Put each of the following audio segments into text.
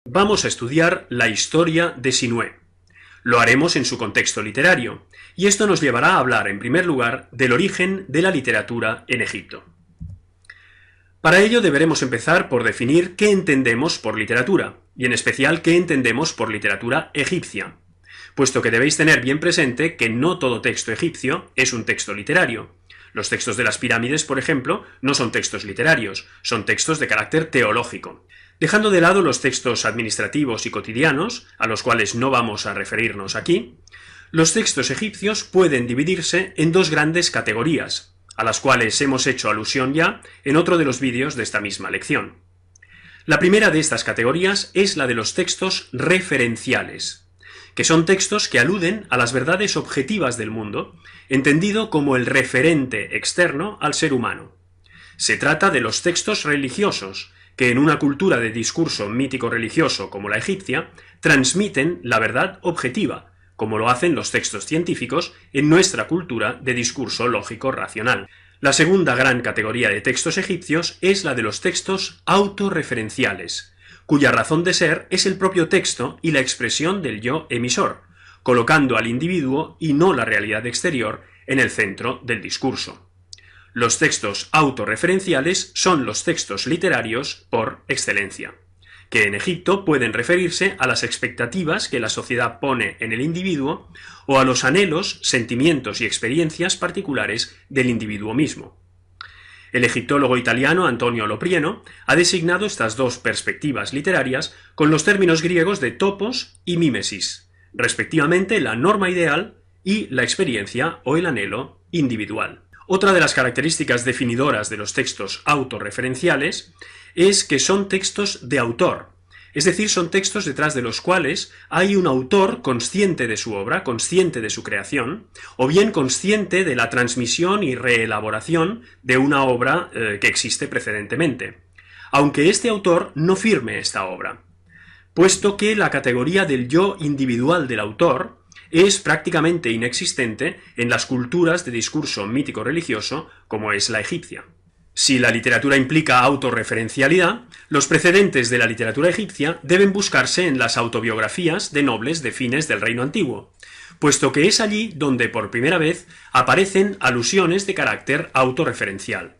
Vamos a estudiar la historia de Sinué. Lo haremos en su contexto literario, y esto nos llevará a hablar, en primer lugar, del origen de la literatura en Egipto. Para ello deberemos empezar por definir qué entendemos por literatura, y en especial qué entendemos por literatura egipcia, puesto que debéis tener bien presente que no todo texto egipcio es un texto literario. Los textos de las pirámides, por ejemplo, no son textos literarios, son textos de carácter teológico. Dejando de lado los textos administrativos y cotidianos, a los cuales no vamos a referirnos aquí, los textos egipcios pueden dividirse en dos grandes categorías, a las cuales hemos hecho alusión ya en otro de los vídeos de esta misma lección. La primera de estas categorías es la de los textos referenciales, que son textos que aluden a las verdades objetivas del mundo, entendido como el referente externo al ser humano. Se trata de los textos religiosos, que en una cultura de discurso mítico-religioso como la egipcia, transmiten la verdad objetiva, como lo hacen los textos científicos en nuestra cultura de discurso lógico-racional. La segunda gran categoría de textos egipcios es la de los textos autorreferenciales, cuya razón de ser es el propio texto y la expresión del yo emisor, colocando al individuo y no la realidad exterior en el centro del discurso. Los textos autorreferenciales son los textos literarios por excelencia, que en Egipto pueden referirse a las expectativas que la sociedad pone en el individuo o a los anhelos, sentimientos y experiencias particulares del individuo mismo. El egiptólogo italiano Antonio Loprieno ha designado estas dos perspectivas literarias con los términos griegos de topos y mímesis, respectivamente la norma ideal y la experiencia o el anhelo individual. Otra de las características definidoras de los textos autorreferenciales es que son textos de autor, es decir, son textos detrás de los cuales hay un autor consciente de su obra, consciente de su creación, o bien consciente de la transmisión y reelaboración de una obra que existe precedentemente, aunque este autor no firme esta obra, puesto que la categoría del yo individual del autor es prácticamente inexistente en las culturas de discurso mítico-religioso como es la egipcia. Si la literatura implica autorreferencialidad, los precedentes de la literatura egipcia deben buscarse en las autobiografías de nobles de fines del Reino Antiguo, puesto que es allí donde por primera vez aparecen alusiones de carácter autorreferencial.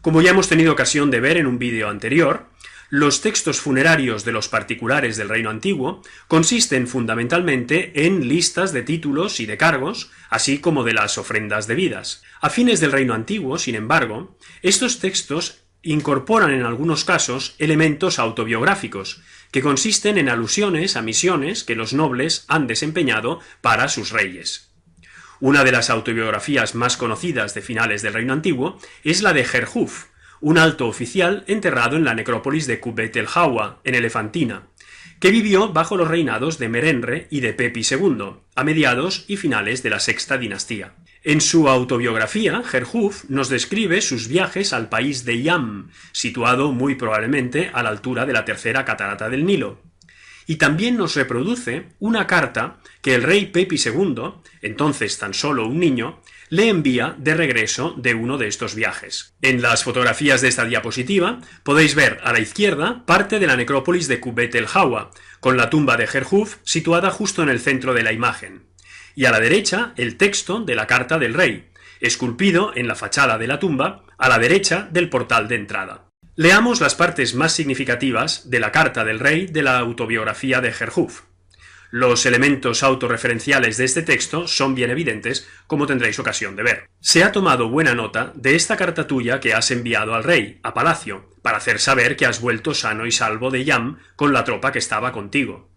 Como ya hemos tenido ocasión de ver en un vídeo anterior, los textos funerarios de los particulares del Reino Antiguo consisten fundamentalmente en listas de títulos y de cargos, así como de las ofrendas debidas. A fines del Reino Antiguo, sin embargo, estos textos incorporan en algunos casos elementos autobiográficos, que consisten en alusiones a misiones que los nobles han desempeñado para sus reyes. Una de las autobiografías más conocidas de finales del Reino Antiguo es la de Jerhuf, un alto oficial enterrado en la necrópolis de Kubet el Hawa, en Elefantina, que vivió bajo los reinados de Merenre y de Pepi II, a mediados y finales de la sexta dinastía. En su autobiografía, Jerhuf nos describe sus viajes al país de Yam, situado muy probablemente a la altura de la tercera catarata del Nilo, y también nos reproduce una carta que el rey Pepi II, entonces tan solo un niño, le envía de regreso de uno de estos viajes. En las fotografías de esta diapositiva podéis ver a la izquierda parte de la necrópolis de Kubet el Hawa, con la tumba de Jerhuf situada justo en el centro de la imagen, y a la derecha el texto de la carta del rey, esculpido en la fachada de la tumba a la derecha del portal de entrada. Leamos las partes más significativas de la carta del rey de la autobiografía de Jerhuf. Los elementos autorreferenciales de este texto son bien evidentes, como tendréis ocasión de ver. Se ha tomado buena nota de esta carta tuya que has enviado al rey, a palacio, para hacer saber que has vuelto sano y salvo de Yam con la tropa que estaba contigo.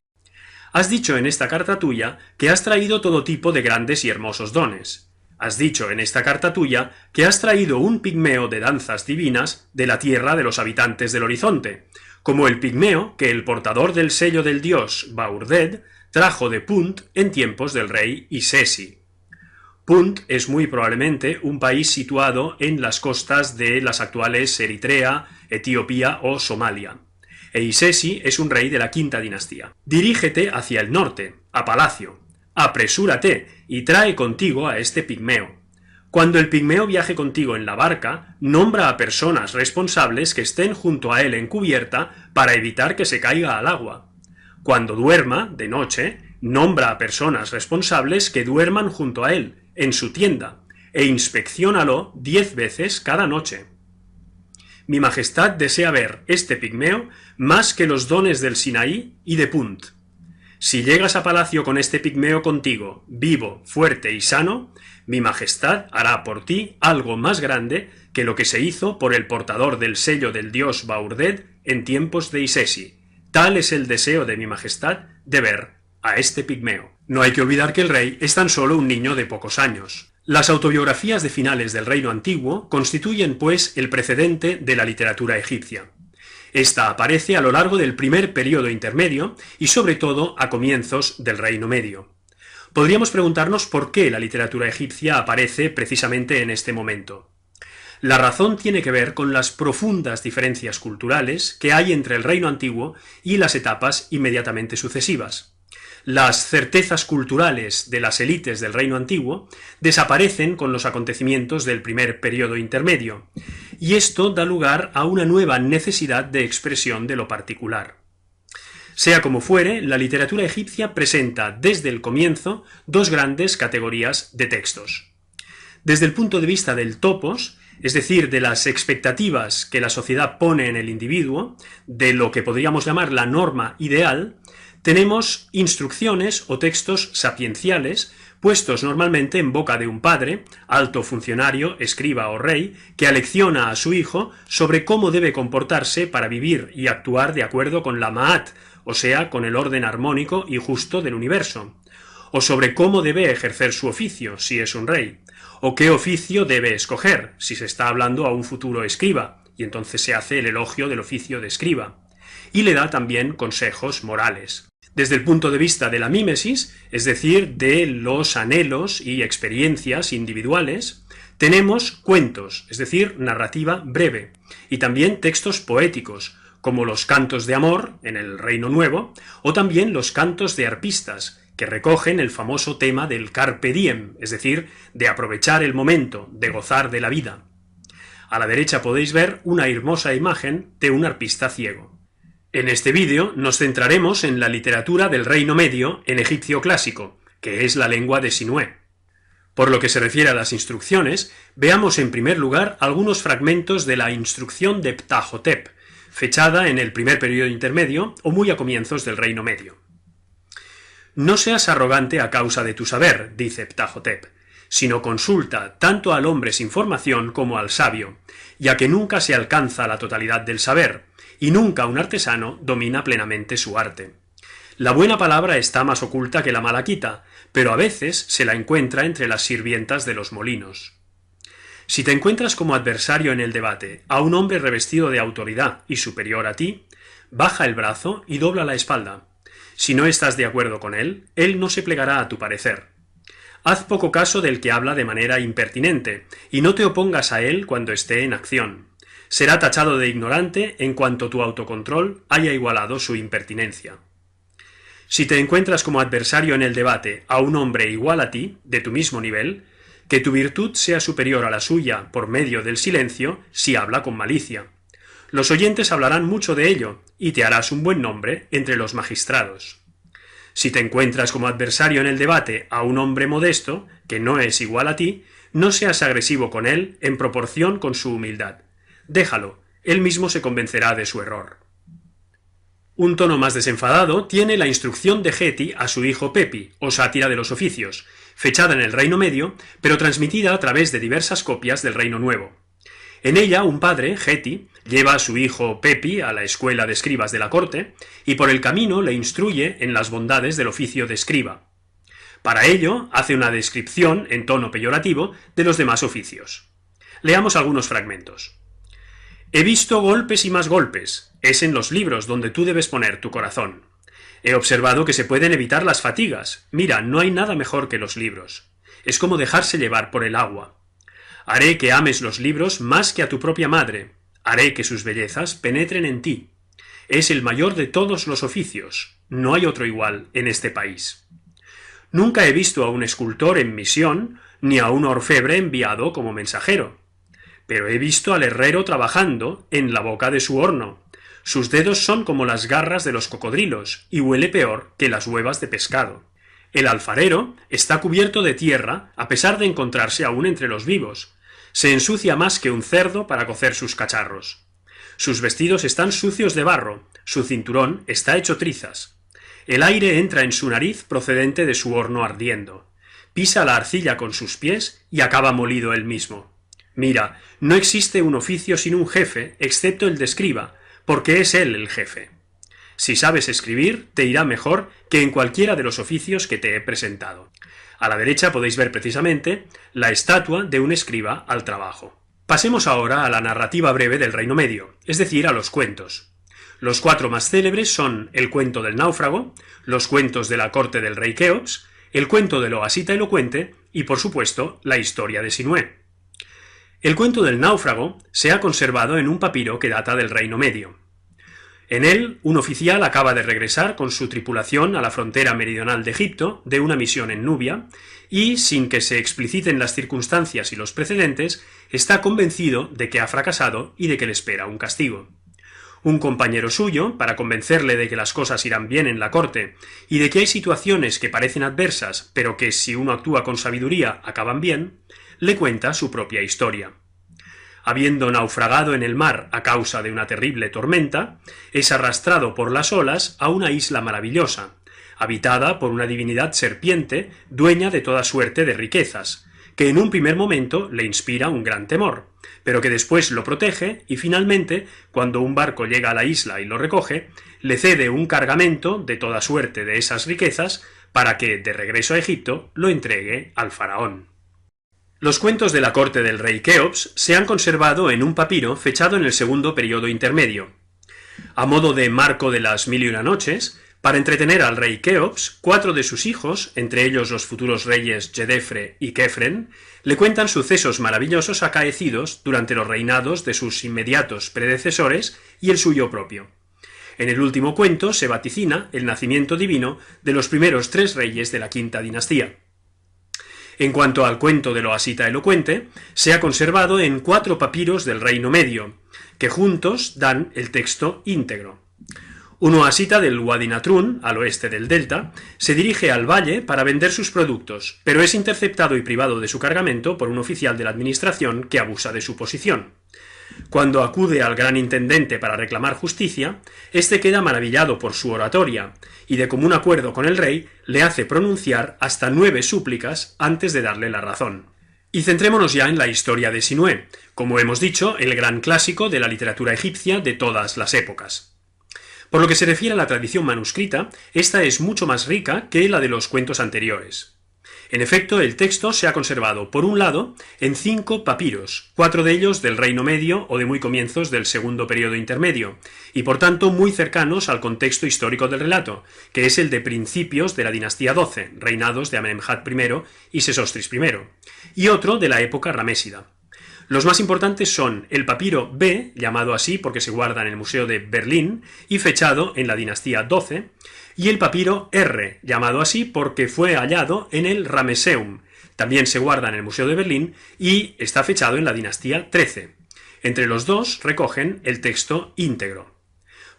Has dicho en esta carta tuya que has traído todo tipo de grandes y hermosos dones. Has dicho en esta carta tuya que has traído un pigmeo de danzas divinas de la tierra de los habitantes del horizonte, como el pigmeo que el portador del sello del dios Baurded trajo de Punt en tiempos del rey Isesi. Punt es muy probablemente un país situado en las costas de las actuales Eritrea, Etiopía o Somalia, e Isesi es un rey de la quinta dinastía. Dirígete hacia el norte, a palacio. Apresúrate y trae contigo a este pigmeo. Cuando el pigmeo viaje contigo en la barca, nombra a personas responsables que estén junto a él en cubierta para evitar que se caiga al agua. Cuando duerma, de noche, nombra a personas responsables que duerman junto a él, en su tienda, e inspecciónalo 10 veces cada noche. Mi Majestad desea ver este pigmeo más que los dones del Sinaí y de Punt. Si llegas a palacio con este pigmeo contigo, vivo, fuerte y sano, mi Majestad hará por ti algo más grande que lo que se hizo por el portador del sello del dios Baurded en tiempos de Isesi. Tal es el deseo de mi Majestad de ver a este pigmeo. No hay que olvidar que el rey es tan solo un niño de pocos años. Las autobiografías de finales del Reino Antiguo constituyen, pues, el precedente de la literatura egipcia. Esta aparece a lo largo del primer período intermedio y sobre todo a comienzos del Reino Medio. Podríamos preguntarnos por qué la literatura egipcia aparece precisamente en este momento. La razón tiene que ver con las profundas diferencias culturales que hay entre el Reino Antiguo y las etapas inmediatamente sucesivas. Las certezas culturales de las élites del Reino Antiguo desaparecen con los acontecimientos del primer período intermedio, y esto da lugar a una nueva necesidad de expresión de lo particular. Sea como fuere, la literatura egipcia presenta desde el comienzo dos grandes categorías de textos. Desde el punto de vista del topos, es decir, de las expectativas que la sociedad pone en el individuo, de lo que podríamos llamar la norma ideal, tenemos instrucciones o textos sapienciales puestos normalmente en boca de un padre, alto funcionario, escriba o rey, que alecciona a su hijo sobre cómo debe comportarse para vivir y actuar de acuerdo con la Ma'at, o sea, con el orden armónico y justo del universo, o sobre cómo debe ejercer su oficio, si es un rey, o qué oficio debe escoger, si se está hablando a un futuro escriba, y entonces se hace el elogio del oficio de escriba, y le da también consejos morales. Desde el punto de vista de la mímesis, es decir, de los anhelos y experiencias individuales, tenemos cuentos, es decir, narrativa breve, y también textos poéticos, como los cantos de amor en el Reino Nuevo, o también los cantos de arpistas, que recogen el famoso tema del carpe diem, es decir, de aprovechar el momento, de gozar de la vida. A la derecha podéis ver una hermosa imagen de un arpista ciego. En este vídeo nos centraremos en la literatura del Reino Medio en egipcio clásico, que es la lengua de Sinué. Por lo que se refiere a las instrucciones, veamos en primer lugar algunos fragmentos de la instrucción de Ptahhotep, fechada en el primer período intermedio o muy a comienzos del Reino Medio. No seas arrogante a causa de tu saber, dice Ptahhotep, sino consulta tanto al hombre sin formación como al sabio, ya que nunca se alcanza la totalidad del saber, y nunca un artesano domina plenamente su arte. La buena palabra está más oculta que la malaquita, pero a veces se la encuentra entre las sirvientas de los molinos. Si te encuentras como adversario en el debate a un hombre revestido de autoridad y superior a ti, baja el brazo y dobla la espalda. Si no estás de acuerdo con él no se plegará a tu parecer. Haz poco caso del que habla de manera impertinente, y no te opongas a él cuando esté en acción. Será tachado de ignorante en cuanto tu autocontrol haya igualado su impertinencia. Si te encuentras como adversario en el debate a un hombre igual a ti, de tu mismo nivel, que tu virtud sea superior a la suya por medio del silencio si habla con malicia. Los oyentes hablarán mucho de ello, y te harás un buen nombre entre los magistrados. Si te encuentras como adversario en el debate a un hombre modesto, que no es igual a ti, no seas agresivo con él en proporción con su humildad. Déjalo, él mismo se convencerá de su error. Un tono más desenfadado tiene la instrucción de Geti a su hijo Pepi, o sátira de los oficios, fechada en el Reino Medio, pero transmitida a través de diversas copias del Reino Nuevo. En ella, un padre, Geti, lleva a su hijo Pepi a la escuela de escribas de la corte, y por el camino le instruye en las bondades del oficio de escriba. Para ello, hace una descripción, en tono peyorativo, de los demás oficios. Leamos algunos fragmentos. He visto golpes y más golpes, es en los libros donde tú debes poner tu corazón. He observado que se pueden evitar las fatigas, mira, no hay nada mejor que los libros. Es como dejarse llevar por el agua. Haré que ames los libros más que a tu propia madre, haré que sus bellezas penetren en ti. Es el mayor de todos los oficios, no hay otro igual en este país. Nunca he visto a un escultor en misión, ni a un orfebre enviado como mensajero. Pero he visto al herrero trabajando en la boca de su horno. Sus dedos son como las garras de los cocodrilos, y huele peor que las huevas de pescado. El alfarero está cubierto de tierra, a pesar de encontrarse aún entre los vivos. Se ensucia más que un cerdo para cocer sus cacharros. Sus vestidos están sucios de barro, su cinturón está hecho trizas. El aire entra en su nariz procedente de su horno ardiendo. Pisa la arcilla con sus pies y acaba molido él mismo. Mira, no existe un oficio sin un jefe, excepto el de escriba, porque es él el jefe. Si sabes escribir, te irá mejor que en cualquiera de los oficios que te he presentado. A la derecha podéis ver precisamente la estatua de un escriba al trabajo. Pasemos ahora a la narrativa breve del Reino Medio, es decir, a los cuentos. Los 4 más célebres son el cuento del náufrago, los cuentos de la corte del rey Keops, el cuento de Loasita elocuente y, por supuesto, la historia de Sinué. El cuento del náufrago se ha conservado en un papiro que data del Reino Medio. En él, un oficial acaba de regresar con su tripulación a la frontera meridional de Egipto de una misión en Nubia y, sin que se expliciten las circunstancias y los precedentes, está convencido de que ha fracasado y de que le espera un castigo. Un compañero suyo, para convencerle de que las cosas irán bien en la corte y de que hay situaciones que parecen adversas, pero que si uno actúa con sabiduría acaban bien, le cuenta su propia historia. Habiendo naufragado en el mar a causa de una terrible tormenta, es arrastrado por las olas a una isla maravillosa, habitada por una divinidad serpiente, dueña de toda suerte de riquezas, que en un primer momento le inspira un gran temor, pero que después lo protege y finalmente, cuando un barco llega a la isla y lo recoge, le cede un cargamento de toda suerte de esas riquezas para que, de regreso a Egipto, lo entregue al faraón. Los cuentos de la corte del rey Keops se han conservado en un papiro fechado en el segundo periodo intermedio. A modo de marco de las 1001 noches, para entretener al rey Keops, 4 de sus hijos, entre ellos los futuros reyes Yedefre y Kefren, le cuentan sucesos maravillosos acaecidos durante los reinados de sus inmediatos predecesores y el suyo propio. En el último cuento se vaticina el nacimiento divino de los primeros 3 reyes de la quinta dinastía. En cuanto al cuento de Loasita elocuente, se ha conservado en 4 papiros del Reino Medio, que juntos dan el texto íntegro. Un oasita del Wadi Natrun, al oeste del delta, se dirige al valle para vender sus productos, pero es interceptado y privado de su cargamento por un oficial de la administración que abusa de su posición. Cuando acude al gran intendente para reclamar justicia, éste queda maravillado por su oratoria, y de común acuerdo con el rey, le hace pronunciar hasta 9 súplicas antes de darle la razón. Y centrémonos ya en la historia de Sinué, como hemos dicho, el gran clásico de la literatura egipcia de todas las épocas. Por lo que se refiere a la tradición manuscrita, esta es mucho más rica que la de los cuentos anteriores. En efecto, el texto se ha conservado, por un lado, en 5 papiros, 4 de ellos del Reino Medio o de muy comienzos del segundo periodo intermedio, y por tanto muy cercanos al contexto histórico del relato, que es el de principios de la dinastía 12, reinados de Amenemhat I y Sesostris I, y otro de la época ramésida. Los más importantes son el papiro B, llamado así porque se guarda en el Museo de Berlín y fechado en la dinastía 12, y el papiro R, llamado así porque fue hallado en el Rameseum, también se guarda en el Museo de Berlín y está fechado en la dinastía 13. Entre los dos recogen el texto íntegro.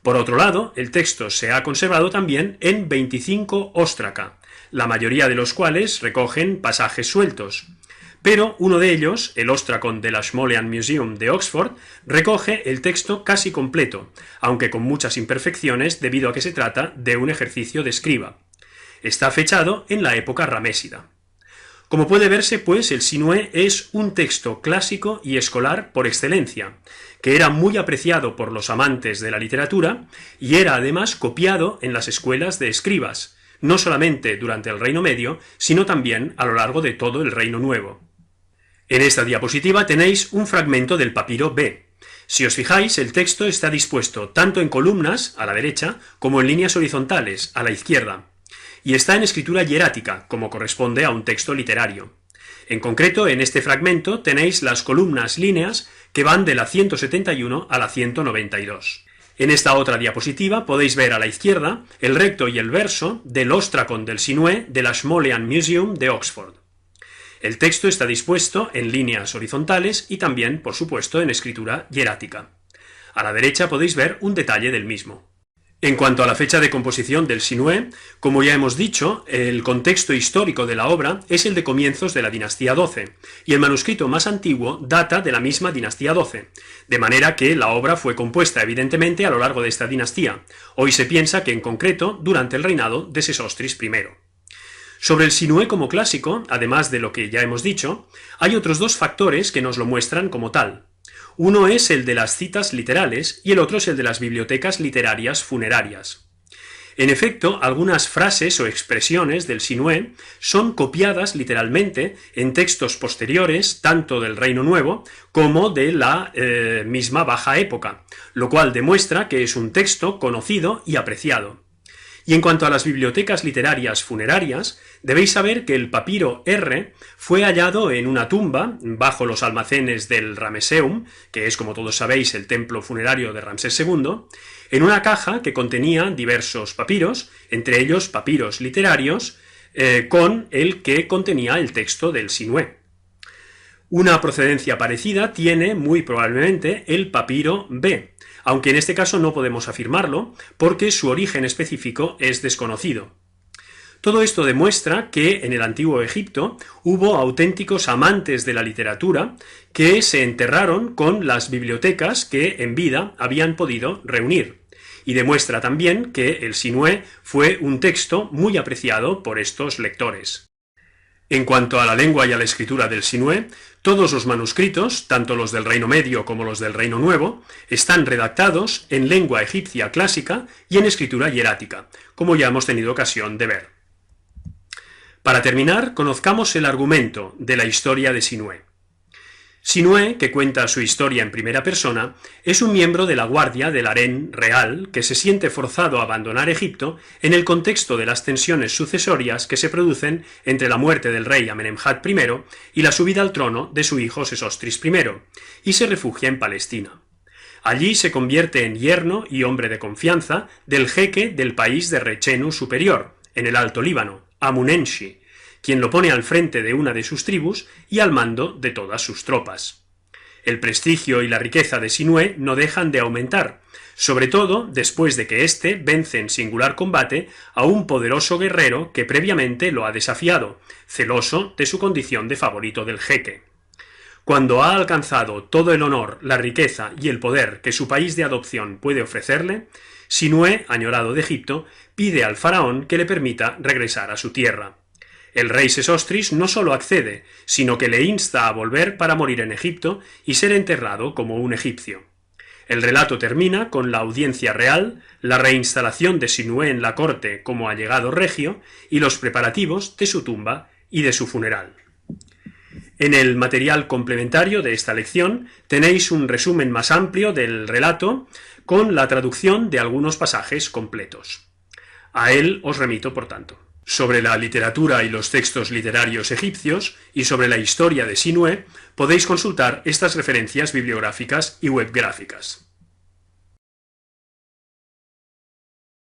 Por otro lado, el texto se ha conservado también en 25 óstraca, la mayoría de los cuales recogen pasajes sueltos. Pero uno de ellos, el Ostracon del Ashmolean Museum de Oxford, recoge el texto casi completo, aunque con muchas imperfecciones debido a que se trata de un ejercicio de escriba. Está fechado en la época ramésida. Como puede verse, pues, el Sinué es un texto clásico y escolar por excelencia, que era muy apreciado por los amantes de la literatura y era además copiado en las escuelas de escribas, no solamente durante el Reino Medio, sino también a lo largo de todo el Reino Nuevo. En esta diapositiva tenéis un fragmento del papiro B. Si os fijáis, el texto está dispuesto tanto en columnas, a la derecha, como en líneas horizontales, a la izquierda, y está en escritura hierática, como corresponde a un texto literario. En concreto, en este fragmento tenéis las columnas líneas que van de la 171 a la 192. En esta otra diapositiva podéis ver a la izquierda el recto y el verso del Ostracon del Sinué del Ashmolean Museum de Oxford. El texto está dispuesto en líneas horizontales y también, por supuesto, en escritura hierática. A la derecha podéis ver un detalle del mismo. En cuanto a la fecha de composición del Sinué, como ya hemos dicho, el contexto histórico de la obra es el de comienzos de la dinastía XII, y el manuscrito más antiguo data de la misma dinastía XII, de manera que la obra fue compuesta evidentemente a lo largo de esta dinastía. Hoy se piensa que en concreto durante el reinado de Sesostris I. Sobre el Sinué como clásico, además de lo que ya hemos dicho, hay otros dos factores que nos lo muestran como tal. Uno es el de las citas literales y el otro es el de las bibliotecas literarias funerarias. En efecto, algunas frases o expresiones del Sinué son copiadas literalmente en textos posteriores tanto del Reino Nuevo como de la misma Baja Época, lo cual demuestra que es un texto conocido y apreciado. Y en cuanto a las bibliotecas literarias funerarias, debéis saber que el papiro R fue hallado en una tumba bajo los almacenes del Ramesseum, que es, como todos sabéis, el templo funerario de Ramsés II, en una caja que contenía diversos papiros, entre ellos papiros literarios, con el que contenía el texto del Sinué. Una procedencia parecida tiene muy probablemente el papiro B, aunque en este caso no podemos afirmarlo, porque su origen específico es desconocido. Todo esto demuestra que en el antiguo Egipto hubo auténticos amantes de la literatura que se enterraron con las bibliotecas que en vida habían podido reunir, y demuestra también que el Sinué fue un texto muy apreciado por estos lectores. En cuanto a la lengua y a la escritura del Sinué, todos los manuscritos, tanto los del Reino Medio como los del Reino Nuevo, están redactados en lengua egipcia clásica y en escritura hierática, como ya hemos tenido ocasión de ver. Para terminar, conozcamos el argumento de la historia de Sinué. Sinué, que cuenta su historia en primera persona, es un miembro de la guardia del harén real que se siente forzado a abandonar Egipto en el contexto de las tensiones sucesorias que se producen entre la muerte del rey Amenemhat I y la subida al trono de su hijo Sesostris I, y se refugia en Palestina. Allí se convierte en yerno y hombre de confianza del jeque del país de Rechenu Superior, en el Alto Líbano, Amunenshi, quien lo pone al frente de una de sus tribus y al mando de todas sus tropas. El prestigio y la riqueza de Sinué no dejan de aumentar, sobre todo después de que éste vence en singular combate a un poderoso guerrero que previamente lo ha desafiado, celoso de su condición de favorito del jeque. Cuando ha alcanzado todo el honor, la riqueza y el poder que su país de adopción puede ofrecerle, Sinué, añorado de Egipto, pide al faraón que le permita regresar a su tierra. El rey Sesostris no solo accede, sino que le insta a volver para morir en Egipto y ser enterrado como un egipcio. El relato termina con la audiencia real, la reinstalación de Sinué en la corte como allegado regio y los preparativos de su tumba y de su funeral. En el material complementario de esta lección tenéis un resumen más amplio del relato con la traducción de algunos pasajes completos. A él os remito, por tanto. Sobre la literatura y los textos literarios egipcios y sobre la historia de Sinué podéis consultar estas referencias bibliográficas y webgráficas.